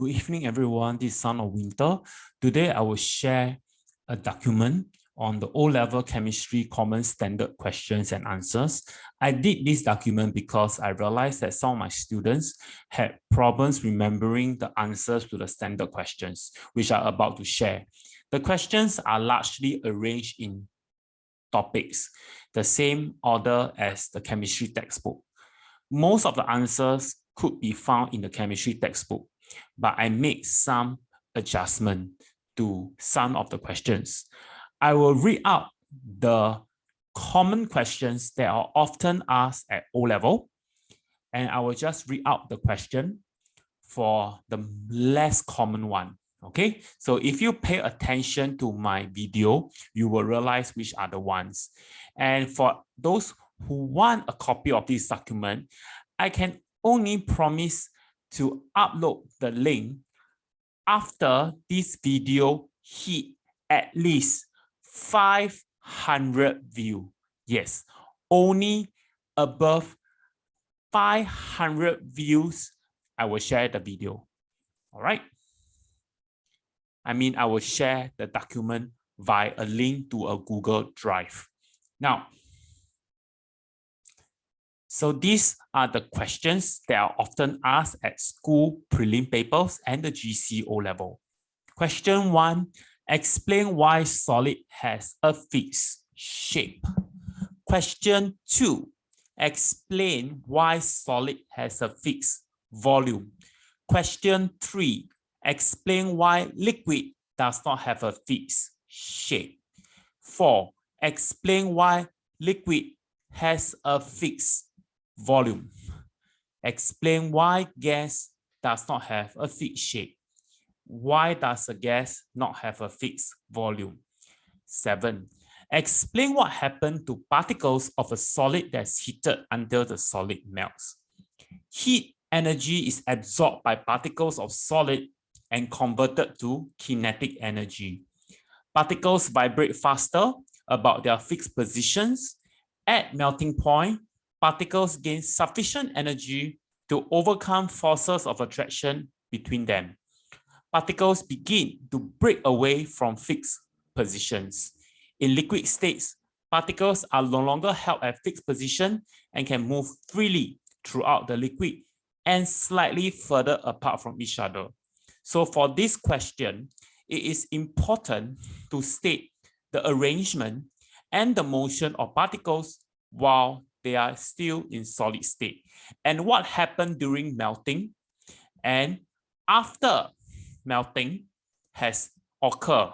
Good evening, everyone. This is Son of Winter. Today, I will share a document on the O-level chemistry common standard questions and answers. I did this document because I realized that some of my students had problems remembering the answers to the standard questions, which I'm about to share. The questions are largely arranged in topics, the same order as the chemistry textbook. Most of the answers could be found in the chemistry textbook, but I made some adjustment to some of the questions. I will read out the common questions that are often asked at O-level, and I will just read out the question for the less common one. Okay, so if you pay attention to my video, you will realize which are the ones. And for those who want a copy of this document, I can only promise to upload the link after this video hit at least 500 views. Yes, only above 500 views, I will share the video. All right. I mean, I will share the document via a link to a Google Drive. Now, so these are the questions that are often asked at school prelim papers and the GCE O-level. Question 1, explain why solid has a fixed shape. Question 2, explain why solid has a fixed volume. Question 3, explain why liquid does not have a fixed shape. 4, explain why liquid has a fixed volume. Explain why gas does not have a fixed shape. Why does a gas not have a fixed volume? 7, explain what happened to particles of a solid that's heated until the solid melts. Heat energy is absorbed by particles of solid and converted to kinetic energy. Particles vibrate faster about their fixed positions. At melting point, particles gain sufficient energy to overcome forces of attraction between them. Particles begin to break away from fixed positions. In liquid states, particles are no longer held at fixed position and can move freely throughout the liquid and slightly further apart from each other. So for this question, it is important to state the arrangement and the motion of particles while they are still in solid state, and what happened during melting and after melting has occurred.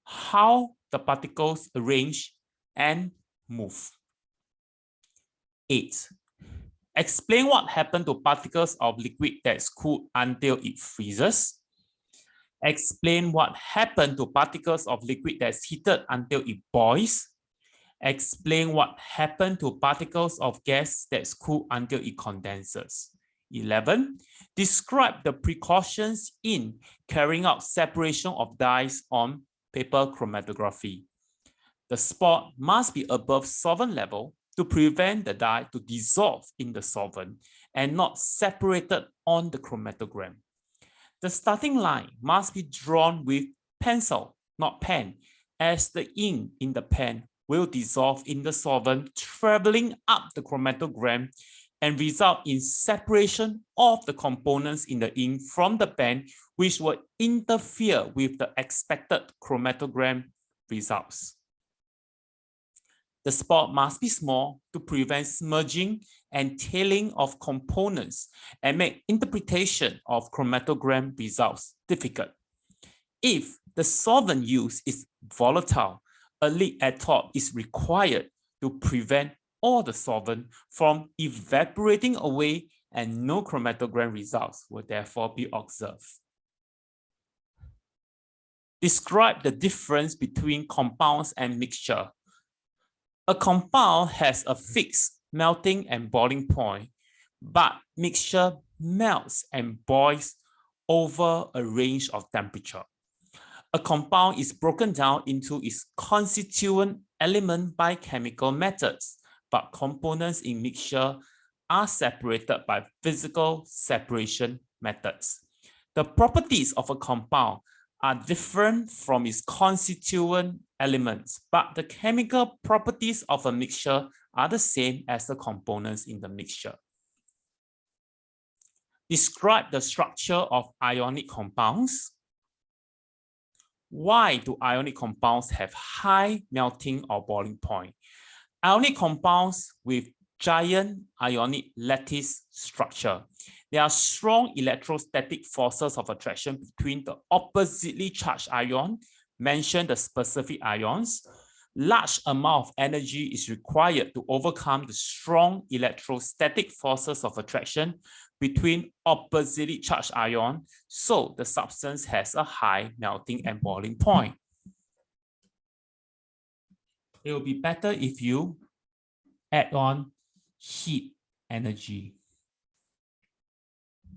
How the particles arrange and move. 8. Explain what happened to particles of liquid that's cooled until it freezes. Explain what happened to particles of liquid that's heated until it boils. Explain what happened to particles of gas that's cooled until it condenses. 11. Describe the precautions in carrying out separation of dyes on paper chromatography. The spot must be above solvent level to prevent the dye to dissolve in the solvent and not separated on the chromatogram. The starting line must be drawn with pencil, not pen, as the ink in the pen will dissolve in the solvent, traveling up the chromatogram and result in separation of the components in the ink from the pen, which will interfere with the expected chromatogram results. The spot must be small to prevent smudging and tailing of components and make interpretation of chromatogram results difficult. If the solvent used is volatile, a lid at top is required to prevent all the solvent from evaporating away, and no chromatogram results will therefore be observed. Describe the difference between compounds and mixture. A compound has a fixed melting and boiling point, but mixture melts and boils over a range of temperature. A compound is broken down into its constituent element by chemical methods, but components in mixture are separated by physical separation methods. The properties of a compound are different from its constituent elements, but the chemical properties of a mixture are the same as the components in the mixture. Describe the structure of ionic compounds. Why do ionic compounds have high melting or boiling point? Ionic compounds with giant ionic lattice structure. There are strong electrostatic forces of attraction between the oppositely charged ion, mention the specific ions. Large amount of energy is required to overcome the strong electrostatic forces of attraction between oppositely charged ions, so the substance has a high melting and boiling point. It will be better if you add on heat energy.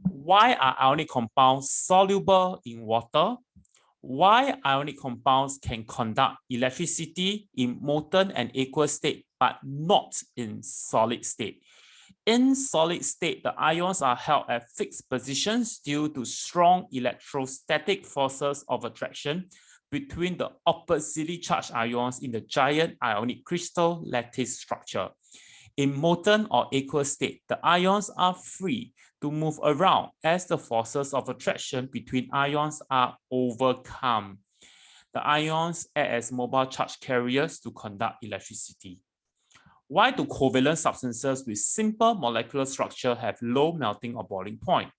Why are ionic compounds soluble in water? Why ionic compounds can conduct electricity in molten and aqueous state, but not in solid state? In solid state, the ions are held at fixed positions due to strong electrostatic forces of attraction between the oppositely charged ions in the giant ionic crystal lattice structure. In molten or aqueous state, the ions are free to move around as the forces of attraction between ions are overcome. The ions act as mobile charge carriers to conduct electricity. Why do covalent substances with simple molecular structure have low melting or boiling point?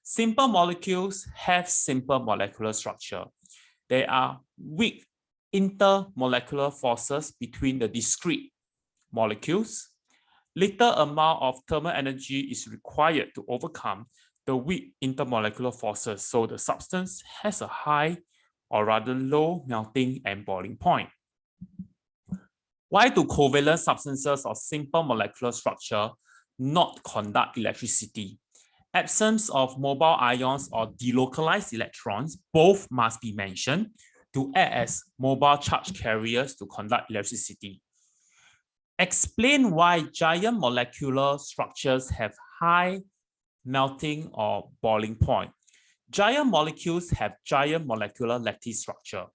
Simple molecules have simple molecular structure. There are weak intermolecular forces between the discrete molecules. Little amount of thermal energy is required to overcome the weak intermolecular forces, so the substance has a high or rather low melting and boiling point. Why do covalent substances of simple molecular structure not conduct electricity? Absence of mobile ions or delocalized electrons, both must be mentioned to act as mobile charge carriers to conduct electricity. Explain why giant molecular structures have high melting or boiling point. Giant molecules have giant molecular lattice structure.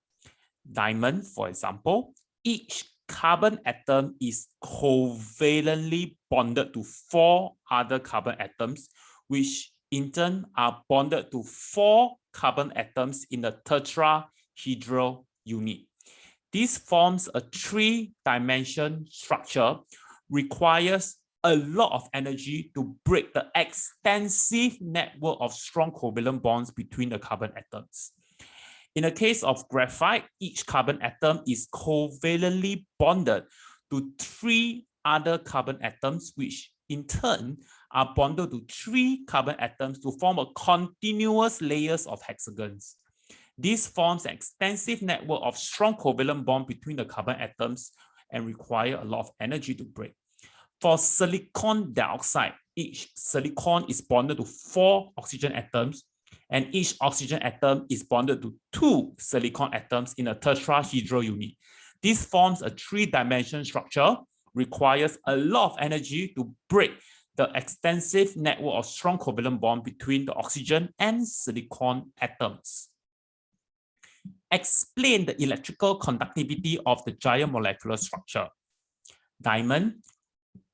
Diamond, for example, each carbon atom is covalently bonded to 4 other carbon atoms, which in turn are bonded to 4 carbon atoms in the tetrahedral unit. This forms a 3-dimensional structure, requires a lot of energy to break the extensive network of strong covalent bonds between the carbon atoms. In the case of graphite, each carbon atom is covalently bonded to 3 other carbon atoms, which in turn are bonded to 3 carbon atoms to form a continuous layers of hexagons. This forms an extensive network of strong covalent bond between the carbon atoms and require a lot of energy to break. For silicon dioxide, each silicon is bonded to 4 oxygen atoms, and each oxygen atom is bonded to 2 silicon atoms in a tetrahedral unit. This forms a 3-dimensional structure, requires a lot of energy to break the extensive network of strong covalent bond between the oxygen and silicon atoms. Explain the electrical conductivity of the giant molecular structure. Diamond.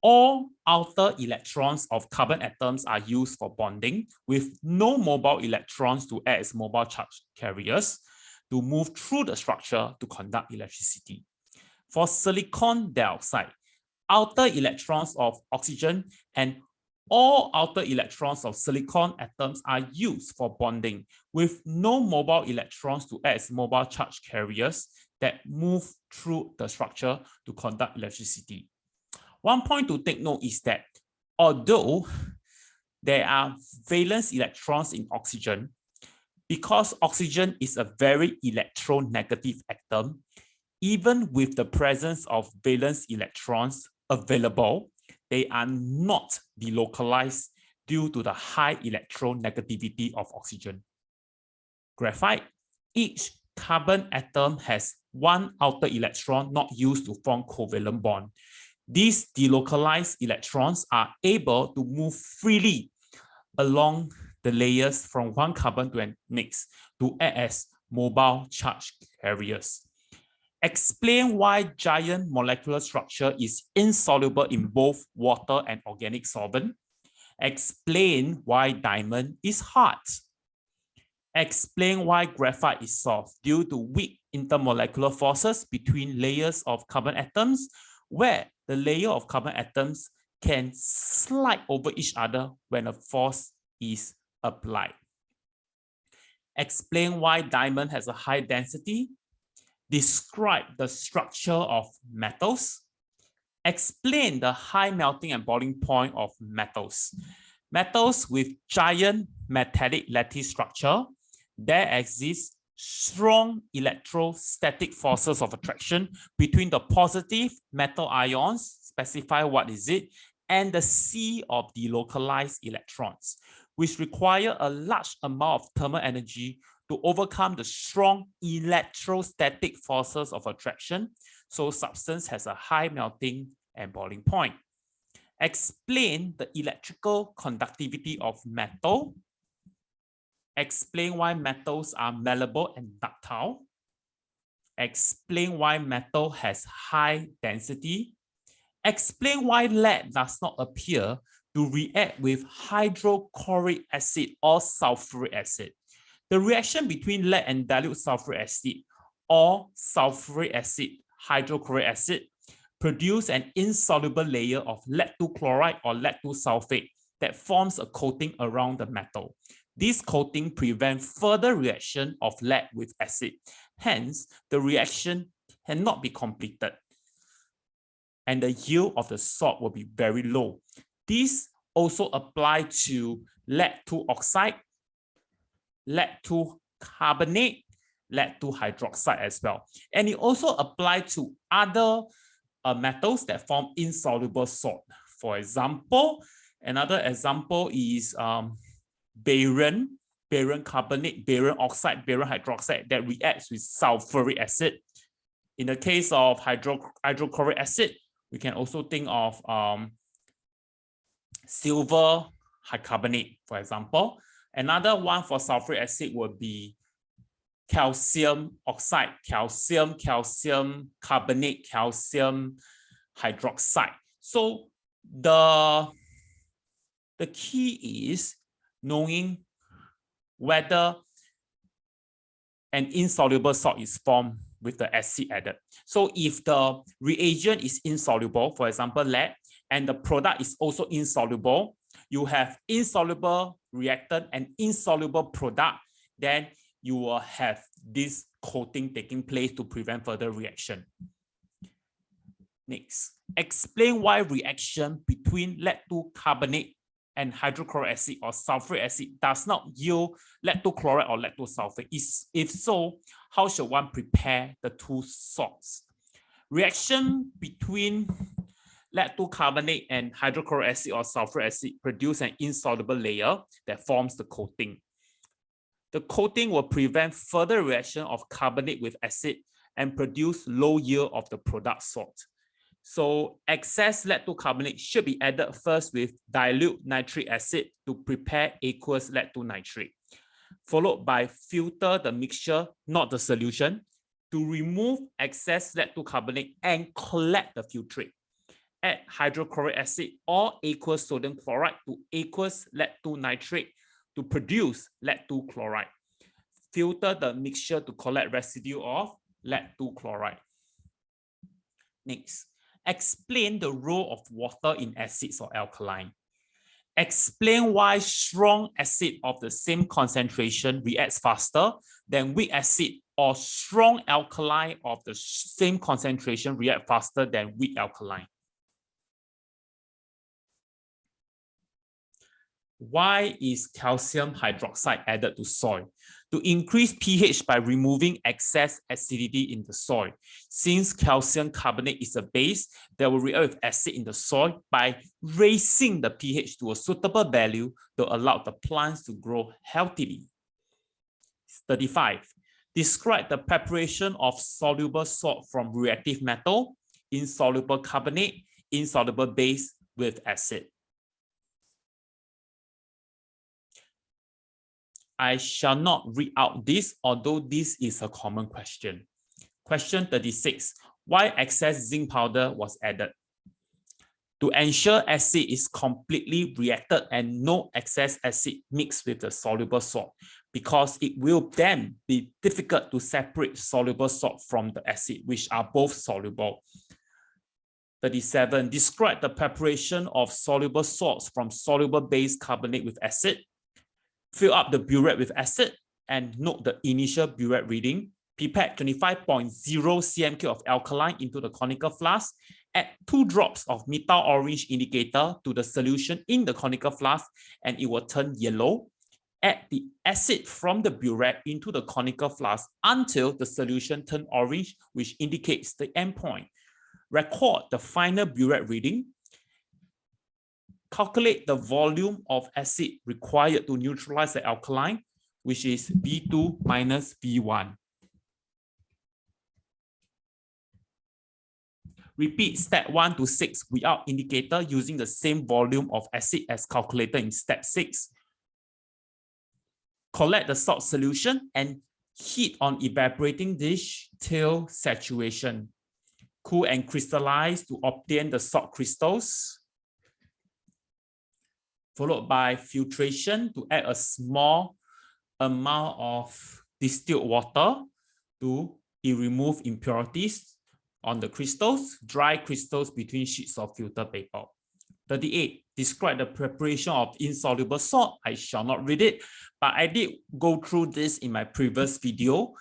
All outer electrons of carbon atoms are used for bonding, with no mobile electrons to act as mobile charge carriers to move through the structure to conduct electricity. For silicon dioxide, outer electrons of oxygen and all outer electrons of silicon atoms are used for bonding, with no mobile electrons to act as mobile charge carriers that move through the structure to conduct electricity. One point to take note is that although there are valence electrons in oxygen, because oxygen is a very electronegative atom, even with the presence of valence electrons available, they are not delocalized due to the high electronegativity of oxygen. Graphite, each carbon atom has 1 outer electron not used to form covalent bond. These delocalized electrons are able to move freely along the layers from one carbon to the next to act as mobile charge carriers. Explain why giant molecular structure is insoluble in both water and organic solvent. Explain why diamond is hard. Explain why graphite is soft due to weak intermolecular forces between layers of carbon atoms, where the layer of carbon atoms can slide over each other when a force is applied. Explain why diamond has a high density. Describe the structure of metals. Explain the high melting and boiling point of metals. Metals with giant metallic lattice structure, there exists strong electrostatic forces of attraction between the positive metal ions, specify what is it, and the sea of delocalized electrons, which require a large amount of thermal energy to overcome the strong electrostatic forces of attraction. So substance has a high melting and boiling point. Explain the electrical conductivity of metal. Explain why metals are malleable and ductile. Explain why metal has high density. Explain why lead does not appear to react with hydrochloric acid or sulfuric acid. The reaction between lead and dilute sulfuric acid or sulfuric acid, hydrochloric acid, produce an insoluble layer of lead-2 chloride or lead-2 sulfate that forms a coating around the metal. This coating prevents further reaction of lead with acid. Hence, the reaction cannot be completed, and the yield of the salt will be very low. This also applies to lead-2 oxide, lead-2 carbonate, lead-2 hydroxide as well. And it also applies to other metals that form insoluble salt. For example, another example is barium carbonate, barium oxide, barium hydroxide that reacts with sulfuric acid. In the case of hydrochloric acid, we can also think of silver carbonate, for example. Another one for sulfuric acid would be calcium oxide, calcium carbonate, calcium hydroxide. So the key is knowing whether an insoluble salt is formed with the acid added. So if the reagent is insoluble, for example, lead, and the product is also insoluble, you have insoluble reactant and insoluble product, then you will have this coating taking place to prevent further reaction. Next, explain why reaction between lead-2 carbonate and hydrochloric acid or sulfuric acid does not yield lead-2 chloride or lead-2 sulfate. If so, how should one prepare the two salts? Reaction between lead-2 carbonate and hydrochloric acid or sulfuric acid produce an insoluble layer that forms the coating. The coating will prevent further reaction of carbonate with acid and produce low yield of the product salt. So excess lead-2 carbonate should be added first with dilute nitric acid to prepare aqueous lead-2 nitrate, followed by filter the mixture, not the solution, to remove excess lead-2 carbonate and collect the filtrate. Add hydrochloric acid or aqueous sodium chloride to aqueous lead-2 nitrate to produce lead-2 chloride. Filter the mixture to collect residue of lead-2 chloride. Next, explain the role of water in acids or alkaline. Explain why strong acid of the same concentration reacts faster than weak acid, or strong alkaline of the same concentration react faster than weak alkaline. Why is calcium hydroxide added to soil? To increase pH by removing excess acidity in the soil. Since calcium carbonate is a base that will react with acid in the soil by raising the pH to a suitable value to allow the plants to grow healthily. 35. Describe the preparation of soluble salt from reactive metal, insoluble carbonate, insoluble base with acid. I shall not read out this, although this is a common question. Question 36. Why excess zinc powder was added? To ensure acid is completely reacted and no excess acid mixed with the soluble salt, because it will then be difficult to separate soluble salt from the acid, which are both soluble. 37. Describe the preparation of soluble salts from soluble base carbonate with acid. Fill up the burette with acid and note the initial burette reading. Pipette 25.0 cm3 of alkaline into the conical flask. Add 2 drops of methyl orange indicator to the solution in the conical flask and it will turn yellow. Add the acid from the burette into the conical flask until the solution turns orange, which indicates the endpoint. Record the final burette reading. Calculate the volume of acid required to neutralize the alkaline, which is V2 minus V1. Repeat step 1 to 6 without indicator using the same volume of acid as calculated in step 6. Collect the salt solution and heat on evaporating dish till saturation. Cool and crystallize to obtain the salt crystals. Followed by filtration to add a small amount of distilled water to remove impurities on the crystals, dry crystals between sheets of filter paper. 38. Describe the preparation of insoluble salt. I shall not read it, but I did go through this in my previous video.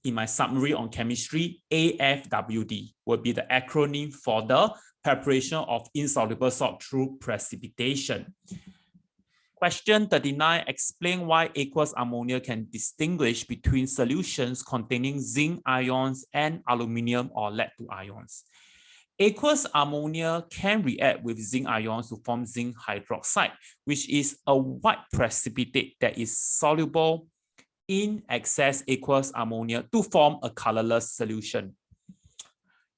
In my summary on chemistry, AFWD will be the acronym for the preparation of insoluble salt through precipitation. Question 39. Explain why aqueous ammonia can distinguish between solutions containing zinc ions and aluminum or lead ions. Aqueous ammonia can react with zinc ions to form zinc hydroxide, which is a white precipitate that is soluble in excess aqueous ammonia to form a colorless solution.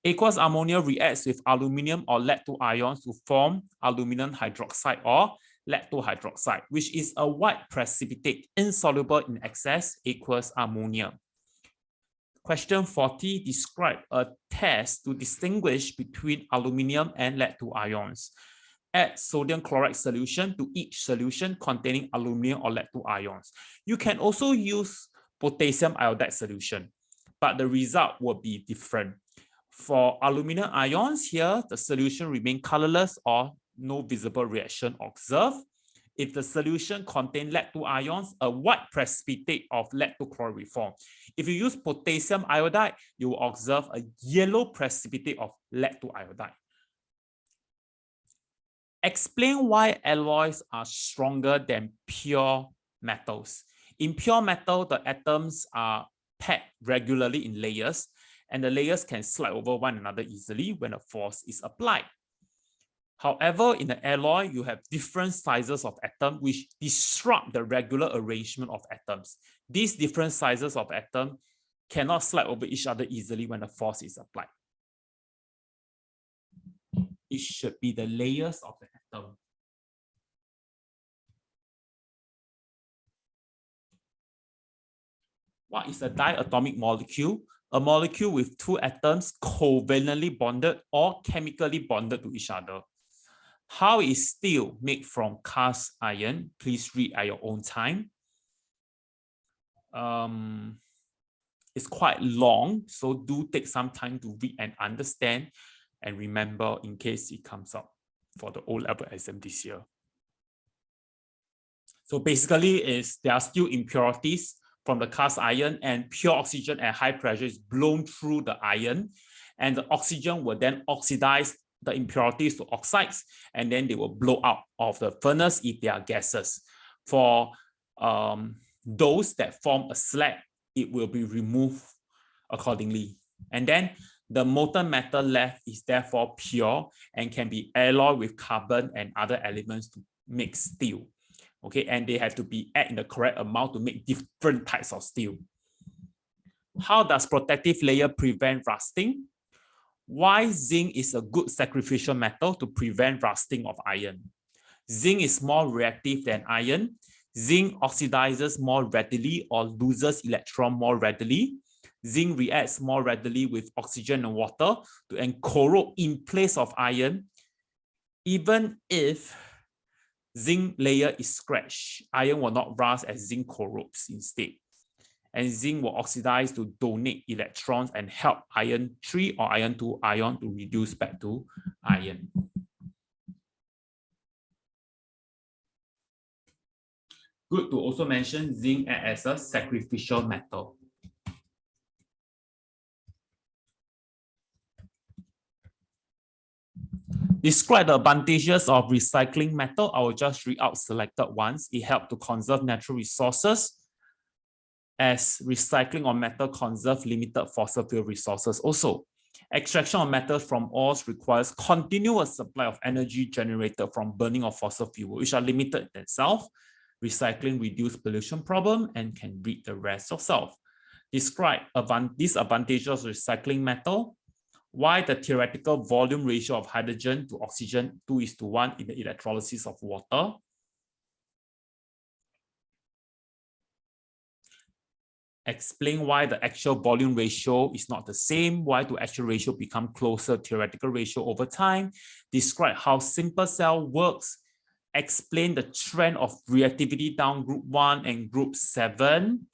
Aqueous ammonia reacts with aluminum or lead ions to form aluminum hydroxide or lead hydroxide, which is a white precipitate insoluble in excess aqueous ammonia. Question 40. Describe a test to distinguish between aluminum and lead ions. Add sodium chloride solution to each solution containing aluminum or lead ions. You can also use potassium iodide solution, but the result will be different. For aluminum ions here, the solution remains colorless or no visible reaction observed. If the solution contains lead ions, a white precipitate of lead chloride will form. If you use potassium iodide, you will observe a yellow precipitate of lead iodide. Explain why alloys are stronger than pure metals. In pure metal, the atoms are packed regularly in layers, and the layers can slide over one another easily when a force is applied. However, in the alloy, you have different sizes of atoms which disrupt the regular arrangement of atoms. These different sizes of atoms cannot slide over each other easily when a force is applied. It should be the layers of the atom. What is a diatomic molecule? A molecule with 2 atoms covalently bonded or chemically bonded to each other. How is steel made from cast iron? Please read at your own time. It's quite long, so do take some time to read and understand and remember in case it comes up for the O-level exam this year. So basically, there are still impurities from the cast iron, and pure oxygen at high pressure is blown through the iron, and the oxygen will then oxidize the impurities to oxides, and then they will blow out of the furnace if they are gases. For those that form a slag, it will be removed accordingly. And then the molten metal left is therefore pure and can be alloyed with carbon and other elements to make steel. Okay, and they have to be added in the correct amount to make different types of steel. How does protective layer prevent rusting? Why zinc is a good sacrificial metal to prevent rusting of iron? Zinc is more reactive than iron. Zinc oxidizes more readily or loses electron more readily. Zinc reacts more readily with oxygen and water to corrode in place of iron. Even if zinc layer is scratched, iron will not rust as zinc corrodes instead. And zinc will oxidize to donate electrons and help iron 3 or iron 2 ion to reduce back to iron. Good to also mention zinc as a sacrificial metal. Describe the advantages of recycling metal. I will just read out selected ones. It helps to conserve natural resources, as recycling of metal conserves limited fossil fuel resources also. Extraction of metals from ores requires continuous supply of energy generated from burning of fossil fuel, which are limited in themselves. Recycling reduces pollution problem and can read the rest yourself. Describe disadvantages of recycling metal. Why the theoretical volume ratio of hydrogen to oxygen 2:1 in the electrolysis of water. Explain why the actual volume ratio is not the same. Why do actual ratio become closer theoretical ratio over time? Describe how simple cell works. Explain the trend of reactivity down group 1 and group 7.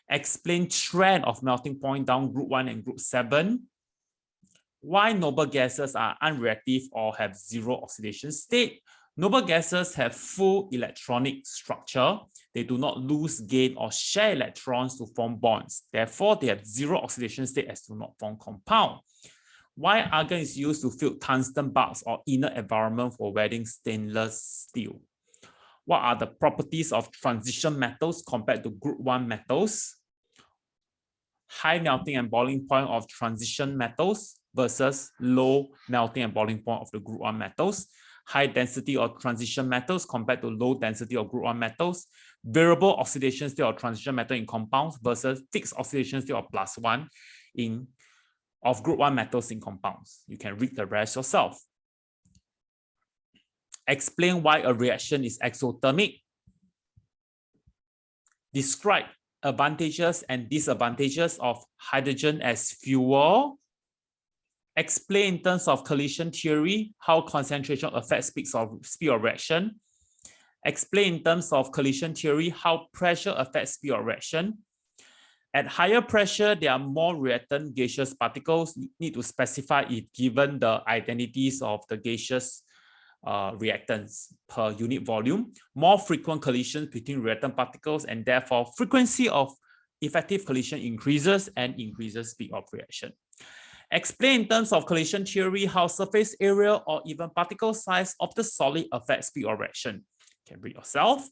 Explain trend of melting point down group 1 and group 7. Why noble gases are unreactive or have zero oxidation state. Noble gases have full electronic structure. They do not lose, gain, or share electrons to form bonds. Therefore, they have zero oxidation state as do not form compound. Why argon is used to fill tungsten bulbs or inert environment for welding stainless steel? What are the properties of transition metals compared to group 1 metals? High melting and boiling point of transition metals versus low melting and boiling point of the group 1 metals. High density of transition metals compared to low density of group 1 metals. Variable oxidation state of transition metal in compounds versus fixed oxidation state of +1 of group 1 metals in compounds. You can read the rest yourself. Explain why a reaction is exothermic. Describe advantages and disadvantages of hydrogen as fuel. Explain in terms of collision theory how concentration affects speed of reaction. Explain in terms of collision theory how pressure affects speed of reaction. At higher pressure, there are more reactant gaseous particles. You need to specify it given the identities of the gaseous reactants per unit volume. More frequent collisions between reactant particles, and therefore frequency of effective collision increases and increases speed of reaction. Explain in terms of collision theory how surface area or even particle size of the solid affects speed of reaction. You can read yourself.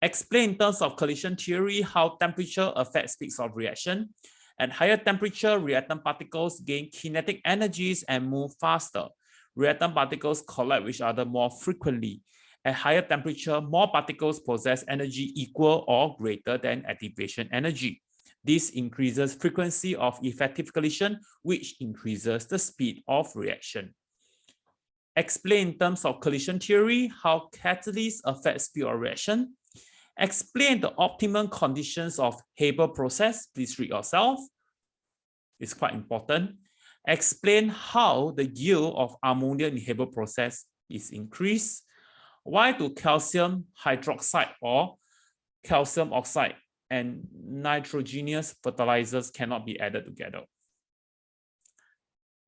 Explain in terms of collision theory how temperature affects speeds of reaction. At higher temperature, reactant particles gain kinetic energies and move faster. Reactant particles collide with each other more frequently. At higher temperature, more particles possess energy equal or greater than activation energy. This increases frequency of effective collision, which increases the speed of reaction. Explain in terms of collision theory how catalysts affect speed of reaction. Explain the optimum conditions of Haber process. Please read yourself. It's quite important. Explain how the yield of ammonia in Haber process is increased. Why do calcium hydroxide or calcium oxide and nitrogenous fertilizers cannot be added together?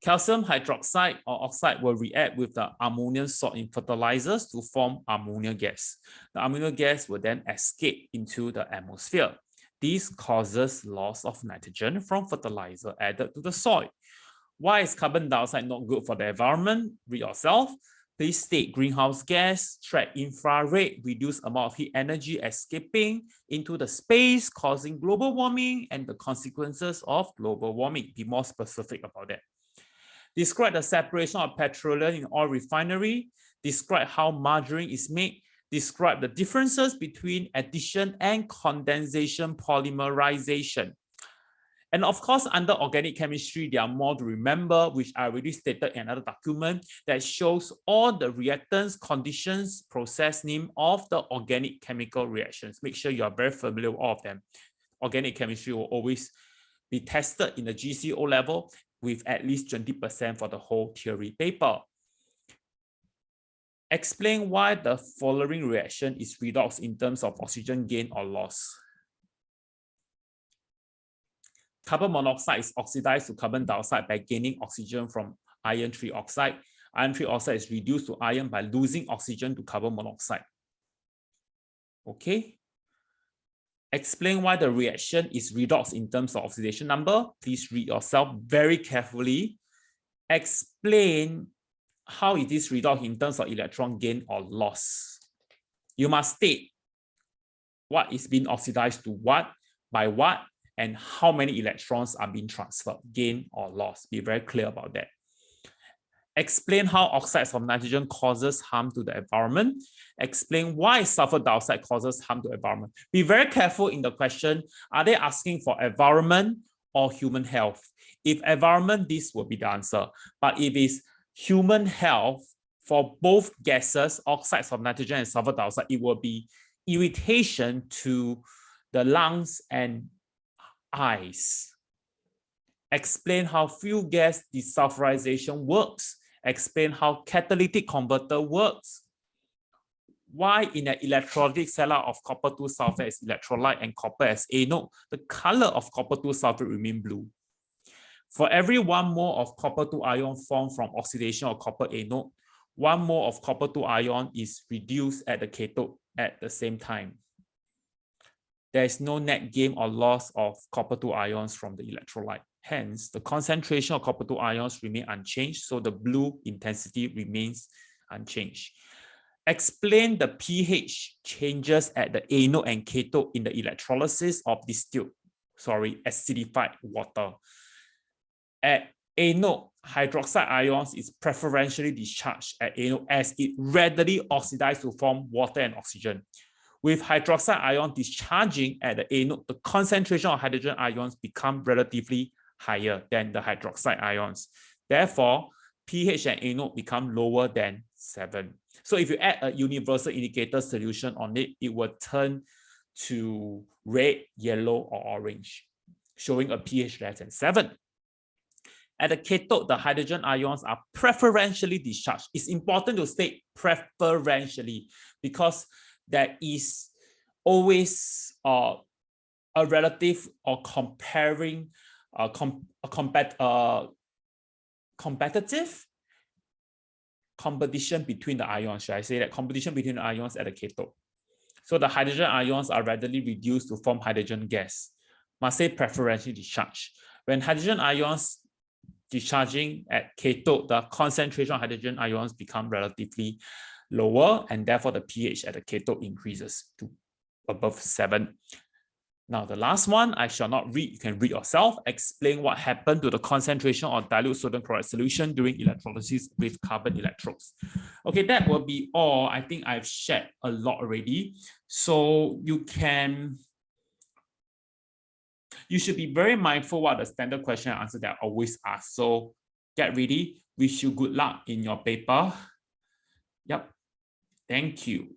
Calcium hydroxide or oxide will react with the ammonium salt in fertilizers to form ammonia gas. The ammonia gas will then escape into the atmosphere. This causes loss of nitrogen from fertilizer added to the soil. Why is carbon dioxide not good for the environment? Read yourself. Please state greenhouse gas, trap infrared, reduce amount of heat energy escaping into the space, causing global warming and the consequences of global warming. Be more specific about that. Describe the separation of petroleum in oil refinery. Describe how margarine is made. Describe the differences between addition and condensation polymerization. And of course, under organic chemistry, there are more to remember, which I already stated in another document that shows all the reactants, conditions, process name of the organic chemical reactions. Make sure you are very familiar with all of them. Organic chemistry will always be tested in the GCE level with at least 20% for the whole theory paper. Explain why the following reaction is redox in terms of oxygen gain or loss. Carbon monoxide is oxidized to carbon dioxide by gaining oxygen from iron 3 oxide. Iron 3 oxide is reduced to iron by losing oxygen to carbon monoxide. Okay. Explain why the reaction is redox in terms of oxidation number. Please read yourself very carefully. Explain how is this redox in terms of electron gain or loss. You must state what is being oxidized to what, by what, and how many electrons are being transferred, gain or loss. Be very clear about that. Explain how oxides of nitrogen causes harm to the environment. Explain why sulfur dioxide causes harm to the environment. Be very careful in the question. Are they asking for environment or human health? If environment, this will be the answer. But if it's human health, for both gases, oxides of nitrogen and sulfur dioxide, it will be irritation to the lungs and eyes. Explain how fuel gas desulfurization works. Explain how catalytic converter works. Why in an electrolytic setup of copper 2 sulfate as electrolyte and copper as anode, the color of copper 2 sulfate remain blue. For every 1 mole of copper 2 ion formed from oxidation of copper anode, 1 mole of copper 2 ion is reduced at the cathode at the same time. There is no net gain or loss of copper 2 ions from the electrolyte. Hence, the concentration of copper 2 ions remain unchanged, so the blue intensity remains unchanged. Explain the pH changes at the anode and cathode in the electrolysis of acidified water. At anode, hydroxide ions is preferentially discharged at anode as it readily oxidizes to form water and oxygen. With hydroxide ion discharging at the anode, the concentration of hydrogen ions become relatively higher than the hydroxide ions. Therefore, pH at anode become lower than 7. So if you add a universal indicator solution on it, it will turn to red, yellow, or orange, showing a pH less than 7. At the cathode, the hydrogen ions are preferentially discharged. It's important to state preferentially because there is always a relative or comparing competitive competition between the ions. Should I say that? Competition between the ions at the cathode. So the hydrogen ions are readily reduced to form hydrogen gas. Must say preferentially discharged. When hydrogen ions discharging at cathode, the concentration of hydrogen ions become relatively lower, and therefore the pH at the cathode increases to above 7. Now, the last one, I shall not read. You can read yourself. Explain what happened to the concentration of dilute sodium chloride solution during electrolysis with carbon electrodes. Okay, that will be all. I think I've shared a lot already. So you should be very mindful what the standard question and answer that I always ask. So get ready. Wish you good luck in your paper. Yep. Thank you.